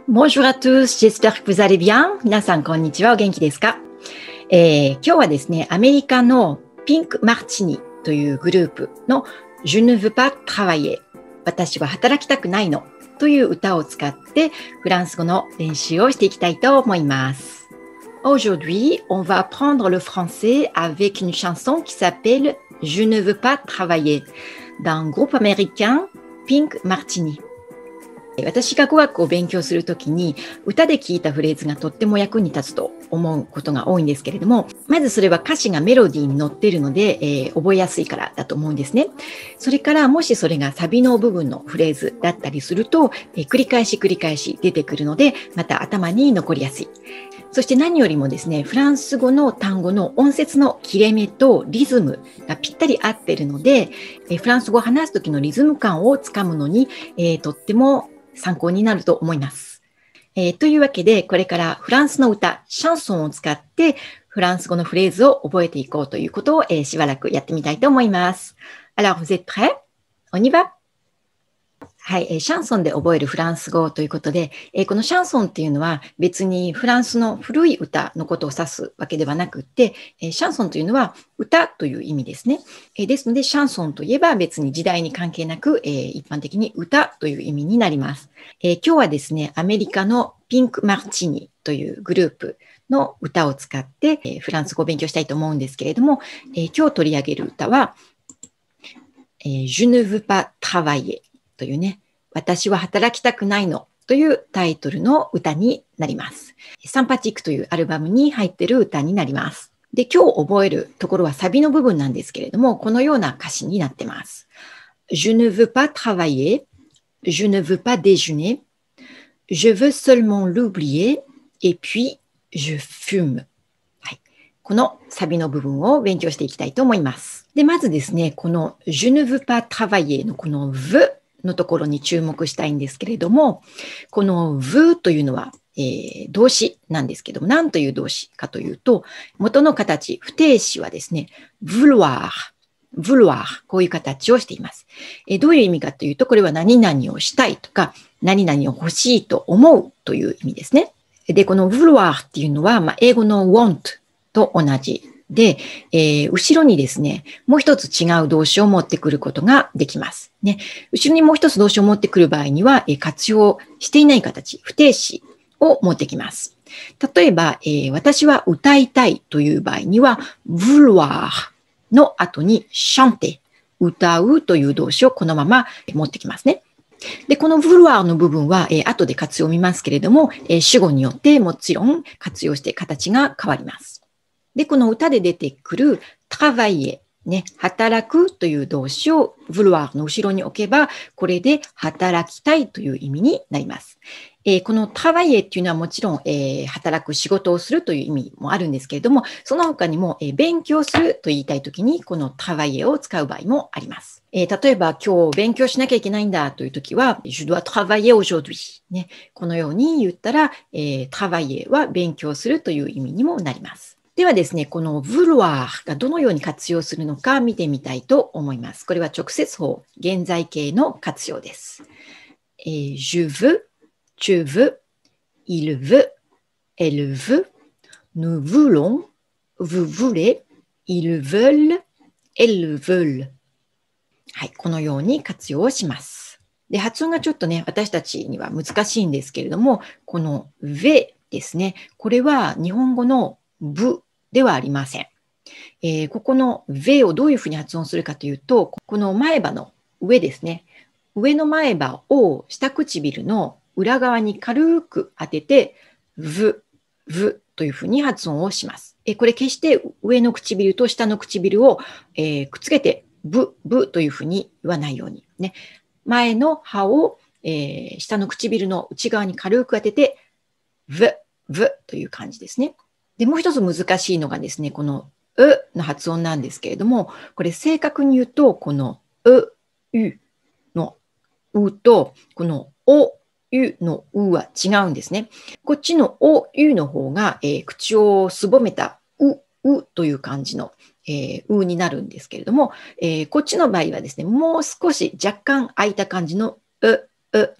Bonjour à tous, j'espère que vous allez bien. 皆さん、こんにちは。お元気ですか？今日はですね、アメリカのピンク・マーチニというグループの Je ne veux pas travailler 私は働きたくないのという歌を使ってフランス語の練習をしていきたいと思います。Aujourd'hui, on va apprendre le français avec une chanson qui s'appelle Je ne veux pas travailler d'un groupe américain Pink Martini。私が語学を勉強するときに歌で聞いたフレーズがとっても役に立つと思うことが多いんですけれども、まずそれは歌詞がメロディーに乗っているので、覚えやすいからだと思うんですね。それからもしそれがサビの部分のフレーズだったりすると、繰り返し出てくるので、また頭に残りやすい。そして何よりもですね、フランス語の単語の音節の切れ目とリズムがぴったり合っているので、フランス語を話す時のリズム感をつかむのに、とっても参考になると思います。というわけで、これからフランスの歌、シャンソンを使ってフランス語のフレーズを覚えていこうということを、しばらくやってみたいと思います。Alors, vous êtes prêts? On y va? はい、シャンソンで覚えるフランス語ということで、このシャンソンっていうのは別にフランスの古い歌のことを指すわけではなくって、シャンソンというのは歌という意味ですね。ですので、シャンソンといえば別に時代に関係なく、一般的に歌という意味になります。今日はですね、アメリカのピンク・マーチニというグループの歌を使って、フランス語を勉強したいと思うんですけれども、今日取り上げる歌は、Je ne veux pas travaillerというね、私は働きたくないのというタイトルの歌になります。サンパティックというアルバムに入っている歌になります。で、今日覚えるところはサビの部分なんですけれども、このような歌詞になってます。Je ne veux pas travailler, je ne veux pas déjeuner, je veux seulement l'oublier, et puis je fume。このサビの部分を勉強していきたいと思います。で、まずですね、この Je ne veux pas travailler のこの veux のところに注目したいんですけれども、この veux というのは、動詞なんですけども、何という動詞かというと、元の形、不定詞はですね、vouloir、こういう形をしています。どういう意味かというと、これは何々をしたいとか、何々を欲しいと思うという意味ですね。で、この vouloir っていうのは、英語の wantと同じで、後ろにですね、もう一つ違う動詞を持ってくることができます。ね、後ろにもう一つ動詞を持ってくる場合には、活用していない形、不定詞を持ってきます。例えば、私は歌いたいという場合には、vouloir の後に chanter、歌うという動詞をこのまま持ってきますね。で、この vouloir の部分は、後で活用を見ますけれども、主語によってもちろん活用して形が変わります。で、この歌で出てくる travailler、ね、働くという動詞を vouloir の後ろに置けば、これで働きたいという意味になります。この travailler っていうのはもちろん、働く仕事をするという意味もあるんですけれども、その他にも、勉強すると言いたいときに、この travailler を使う場合もあります。例えば、今日勉強しなきゃいけないんだというときは、je dois travailler aujourd'hui、ね。このように言ったら、travailler は勉強するという意味にもなります。ではですね、この vouloir がどのように活用するのか見てみたいと思います。これは直接法、現在形の活用です。Je veux、tu veux、il veut、elle veut、nous voulons、vous voulez、ils veulent、elles veulent。はい、このように活用をします。で、発音がちょっとね、私たちには難しいんですけれども、この ve ですね、これは日本語のぶではありません。ここの ve をどういうふうに発音するかというと、この前歯の上ですね。上の前歯を下唇の裏側に軽く当てて、v というふうに発音をします。これ決して上の唇と下の唇を、くっつけて、ブというふうに言わないように。ね、前の歯を、下の唇の内側に軽く当てて、v という感じですね。で、もう一つ難しいのがですね、このの発音なんですけれども、これ正確に言うと、このうのうと、このおゆのうは違うんですね。こっちのおゆの方が、口をすぼめたうという感じの、うになるんですけれども、こっちの場合はですね、もう少し若干空いた感じの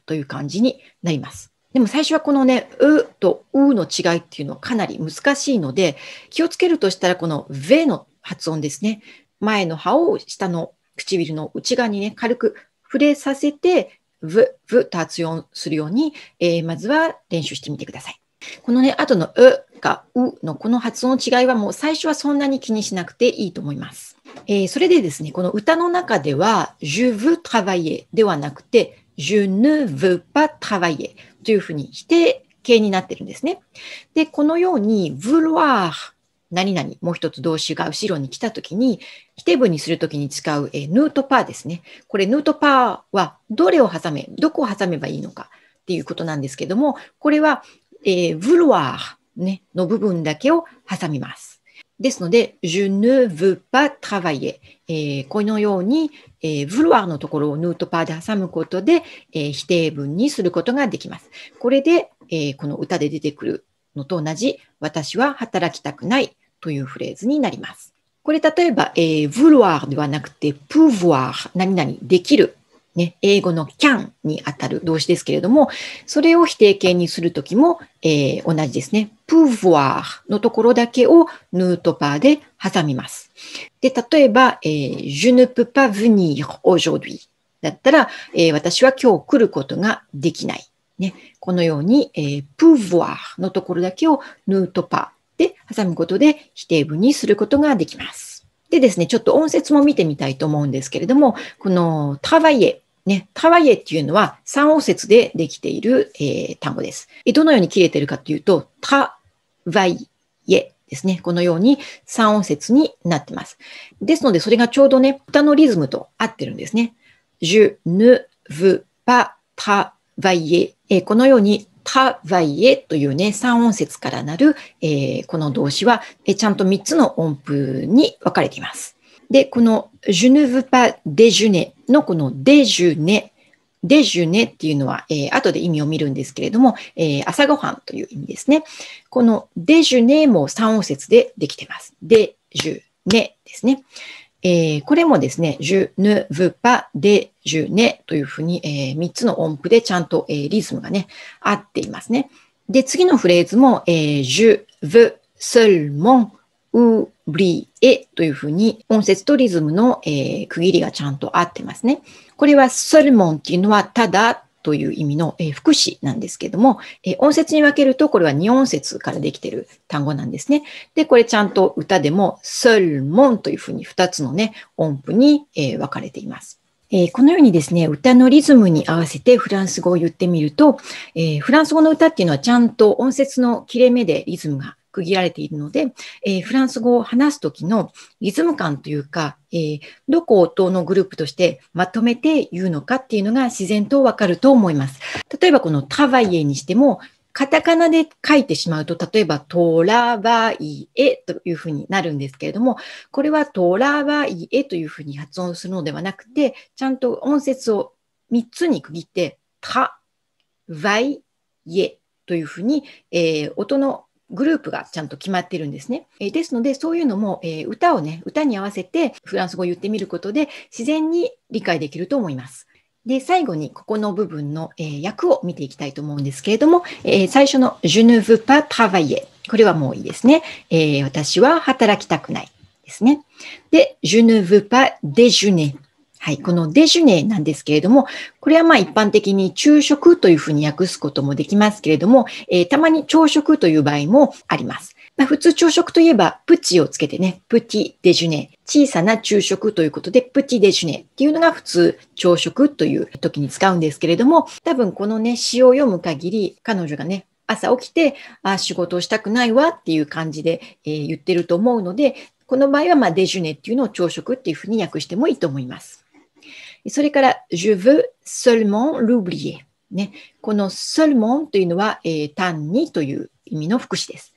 という感じになります。でも最初はこのね、うとうの違いっていうのはかなり難しいので、気をつけるとしたらこのveの発音ですね。前の歯を下の唇の内側にね、軽く触れさせて、v と発音するように、まずは練習してみてください。このね、後のうかうのこの発音の違いはもう最初はそんなに気にしなくていいと思います。それでですね、この歌の中では、je veux travailler ではなくて、je ne veux pas travailler というふうに否定形になってるんですね。で、このように vouloir 何々、もう一つ動詞が後ろに来たときに、否定文にするときに使う、ヌートパーですね。これヌートパーはどこを挟めばいいのかっていうことなんですけども、これは、vouloir、ね、の部分だけを挟みます。ですので、je ne veux pas travailler、このように、vouloir のところをヌートパーで挟むことで、否定文にすることができます。これで、この歌で出てくるのと同じ、私は働きたくないというフレーズになります。これ例えば、vouloir ではなくて pouvoir、何々できる。ね、英語の can にあたる動詞ですけれども、それを否定形にするときも、同じですね。pouvoir のところだけをヌートパーで挟みます。で、例えば、je ne peux pas venir aujourd'hui だったら、私は今日来ることができない。ね、このように、pouvoir のところだけをヌートパーで挟むことで否定文にすることができます。でですね、ちょっと音節も見てみたいと思うんですけれども、このtravaillerね、タワイエっていうのは3音節でできている、単語です。どのように切れているかというと、タワイエですね。このように3音節になっています。ですので、それがちょうどね、歌のリズムと合ってるんですね。je ne veux pas travailler。このように、タワイエというね、3音節からなる、この動詞は、ちゃんと3つの音符に分かれています。で、この je ne veux pas déjeuner のこの déjeuner っていうのは、後で意味を見るんですけれども、朝ごはんという意味ですね。この déjeuner も3音節でできています。déjeuner ですね。これもですね、je ne veux pas déjeuner というふうに、3つの音符でちゃんと、リズムがね、合っていますね。で、次のフレーズも、je veux seulement oublier というふうに音節とリズムの、区切りがちゃんと合ってますね。これは seulement っていうのはただという意味の、副詞なんですけども、音節に分けるとこれは2音節からできている単語なんですね。で、これちゃんと歌でも seulement というふうに2つのね、音符に、分かれています。このようにですね、歌のリズムに合わせてフランス語を言ってみると、フランス語の歌っていうのはちゃんと音節の切れ目でリズムが区切られているので、フランス語を話すときのリズム感というか、どこを音のグループとしてまとめて言うのかっていうのが自然とわかると思います。例えばこのタワイエにしても、カタカナで書いてしまうと、例えばトラバイエというふうになるんですけれども、これはトラバイエというふうに発音するのではなくて、ちゃんと音節を3つに区切って、タワイエというふうに、音のグループがちゃんと決まっているんですね。ですので、そういうのも、歌に合わせてフランス語を言ってみることで自然に理解できると思います。で、最後にここの部分の、訳を見ていきたいと思うんですけれども、最初の Je ne veux pas travailler。これはもういいですね。私は働きたくないですね。で、Je ne veux pas déjeuner。はい、このデジュネなんですけれども、これはまあ一般的に昼食というふうに訳すこともできますけれども、たまに朝食という場合もあります。まあ、普通朝食といえばプチをつけてね、プティデジュネ、小さな昼食ということでプティデジュネっていうのが普通朝食という時に使うんですけれども、多分このね、詩を読む限り彼女がね、朝起きて、仕事をしたくないわっていう感じで、言ってると思うので、この場合はまあデジュネっていうのを朝食っていうふうに訳してもいいと思います。それから、je veux seulement l'oublier。ね、この seulement というのは、単にという意味の副詞です。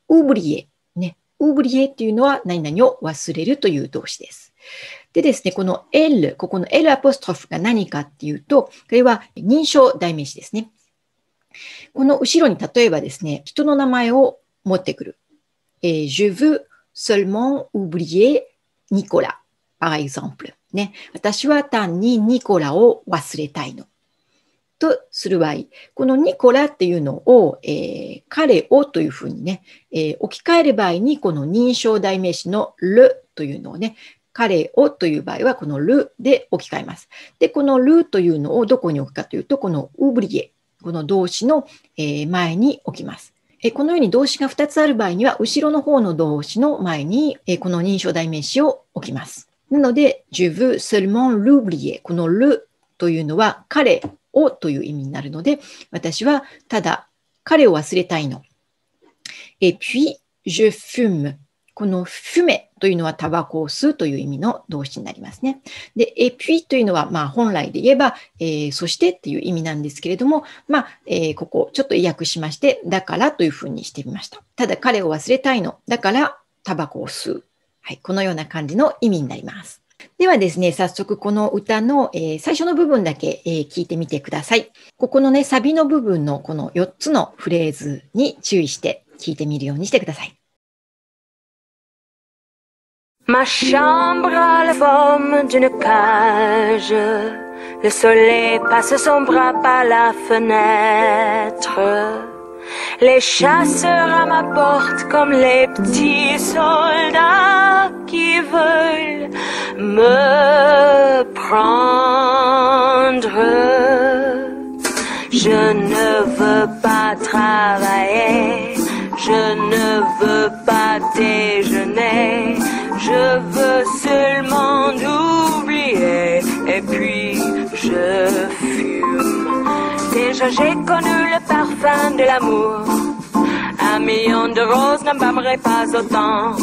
oublier。ね、oublier というのは何々を忘れるという動詞です。でですね、この L、ここの L アポストロフが何かっていうと、これは認証代名詞ですね。この後ろに例えばですね、人の名前を持ってくる。je veux seulement oublier Nicolas, par exemple。ね、私は単にニコラを忘れたいの。とする場合、このニコラっていうのを、彼をというふうにね、置き換える場合に、この認証代名詞のルというのをね、彼をという場合は、このルで置き換えます。で、このルというのをどこに置くかというと、このオブリエ、この動詞の前に置きます。このように動詞が2つある場合には、後ろの方の動詞の前にこの認証代名詞を置きます。なので、je veux seulement l'oublier。このルというのは彼をという意味になるので、私はただ彼を忘れたいの。et puis, je fume。このフメというのはタバコを吸うという意味の動詞になりますね。で、et puis というのは、本来で言えば、そしてっていう意味なんですけれども、ここちょっと意訳しまして、だからというふうにしてみました。ただ彼を忘れたいの。だからタバコを吸う。はい、このような感じの意味になります。ではですね、早速この歌の、最初の部分だけ、聞いてみてください。ここのね、サビの部分のこの4つのフレーズに注意して聞いてみるようにしてください。Ma chambre a la forme d'une cage. Le soleil passe son bras par la fenêtre. Les chasseurs à ma porte comme les petits soldats qui veulent me prendre. Je ne veux pas travailler, je ne veux pas déjeuner. Je veux seulement oublier et puis je fume. Déjà j'ai connu le parfum de l'amour. 1 million de roses n'embaumerait pas autant.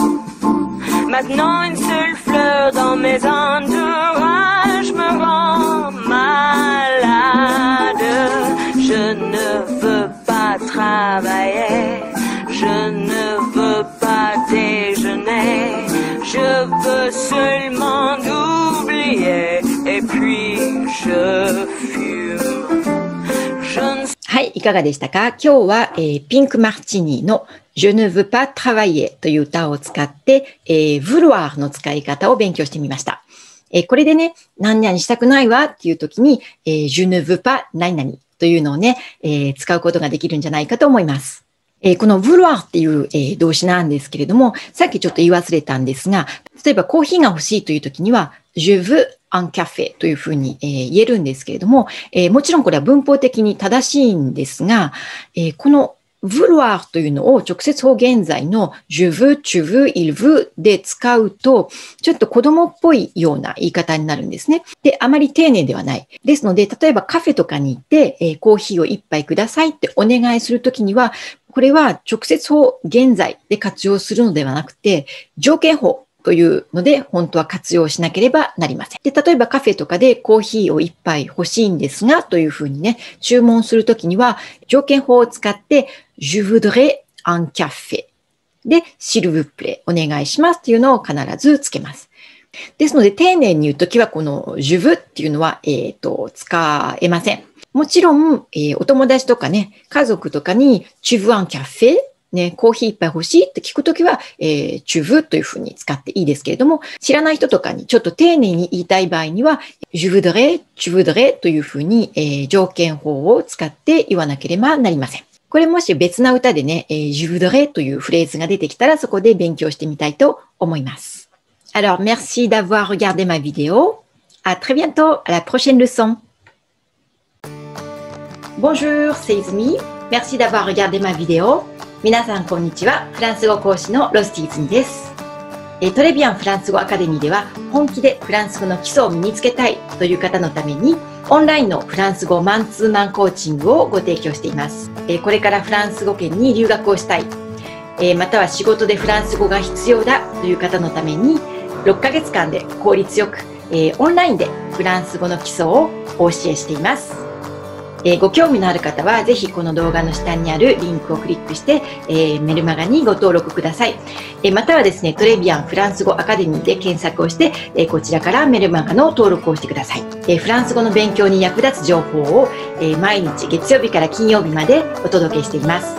Maintenant une seule fleur dans mes entourages me rend malade. Je ne veux pas travailler, je ne veux pas déjeuner. Je veux seulement oublier et puis je fume. はい、いかがでしたか？今日は、ピンク・マルチーニの Je ne veux pas travailler という歌を使って、vouloir の使い方を勉強してみました。これでね、何々したくないわっていう時に、Je ne veux pas 何々というのをね、使うことができるんじゃないかと思います。この vouloir っていう、動詞なんですけれども、さっきちょっと言い忘れたんですが、例えばコーヒーが欲しいという時には、je veux un café というふうに、言えるんですけれども、もちろんこれは文法的に正しいんですが、この vouloir というのを直接法現在の je veux, tu veux, il veut で使うと、ちょっと子供っぽいような言い方になるんですね。で、あまり丁寧ではない。ですので、例えばカフェとかに行って、コーヒーを一杯くださいってお願いするときには、これは直接法現在で活用するのではなくて、条件法というので本当は活用しなければなりません。で、例えばカフェとかでコーヒーを一杯欲しいんですがというふうにね、注文するときには条件法を使って、Je voudrais un café で、s'il vous plaît お願いしますというのを必ずつけます。ですので、丁寧に言うときはこの je veux っていうのは、使えません。もちろん、お友達とかね、家族とかに、tu veux un café? ね、コーヒー一杯欲しいって聞くときは、tu veux というふうに使っていいですけれども、知らない人とかにちょっと丁寧に言いたい場合には、je voudrais, tu voudrais というふうに、条件法を使って言わなければなりません。これもし別な歌でね、je voudrais というフレーズが出てきたら、そこで勉強してみたいと思います。Alors, merci d'avoir regardé ma vidéo. À très bientôt, à la prochaine leçon. Bonjour, c'est Izumi. Merci d'avoir regardé ma vidéo. 皆さんこんにちは。フランス語講師のロスティーズミです。トレビアンフランス語アカデミーでは本気でフランス語の基礎を身につけたいという方のためにオンラインのフランス語マンツーマンコーチングをご提供しています。これからフランス語圏に留学をしたい、または仕事でフランス語が必要だという方のために6ヶ月間で効率よく、オンラインでフランス語の基礎をお教えしています。ご興味のある方はぜひこの動画の下にあるリンクをクリックして、メルマガにご登録ください。またはですね、トレビアンフランス語アカデミーで検索をして、こちらからメルマガの登録をしてください。フランス語の勉強に役立つ情報を、毎日月曜日から金曜日までお届けしています。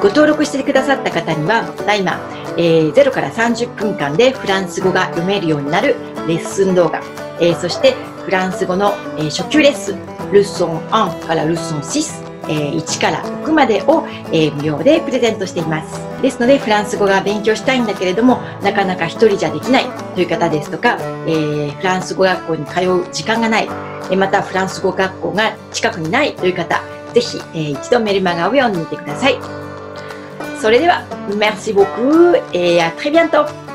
ご登録してくださった方には、ただいま、0から30分間でフランス語が読めるようになるレッスン動画、そしてフランス語の、初級レッスンルソン1からルソン6、1から6までを、無料でプレゼントしています。ですので、フランス語が勉強したいんだけれども、なかなか一人じゃできないという方ですとか、フランス語学校に通う時間がない、またフランス語学校が近くにないという方、ぜひ、一度メルマガを読んでみてください。それでは、merci beaucoup et à très bientôt!